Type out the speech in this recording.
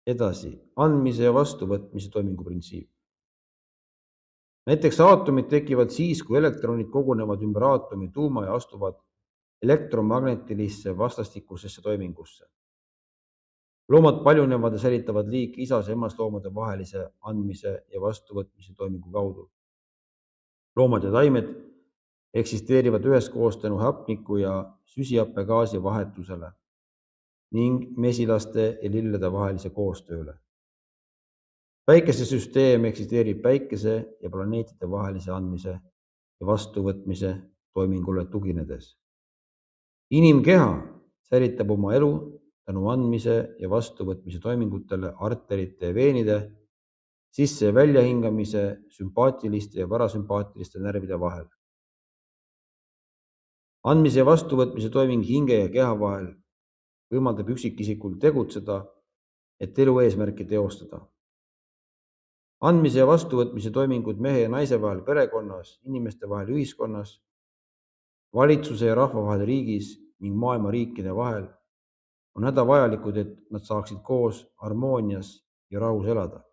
Edasi, andmise ja vastuvõtmise toimingu printsiip. Näiteks aatomid tekivad siis, kui elektronid kogunevad ümber aatomi tuuma ja astuvad elektromagnetilisse vastastikusesse toimingusse. Loomad paljunevad ja säilitavad liiki isas ja emast loomade vahelise andmise ja vastuvõtmise toimingu kaudu. Loomad ja taimed eksisteerivad üheskoos tänu hapniku ja süsihappegaasi vahetusele ning mesilaste ja lillede vahelise koostööle. Päikesesüsteem eksisteerib päikese ja planeetide vahelise andmise ja vastuvõtmise toimingule tuginedes. Inimkeha säilitab oma elu tänu andmise ja vastuvõtmise toimingutele arterite ja veenide, sisse- ja väljahingamise, sümpaatiliste ja parasümpaatiliste närvide vahel. Andmise ja vastuvõtmise toiming hinge ja keha vahel võimaldab üksikisikul tegutseda, et elu eesmärki teostada. Andmise ja vastuvõtmise toimingud mehe ja naise vahel perekonnas, inimeste vahel ühiskonnas, valitsuse ja rahva vahel riigis ning maailma riikide vahel on hädavajalikud, et nad saaksid koos harmoonias ja rahus elada.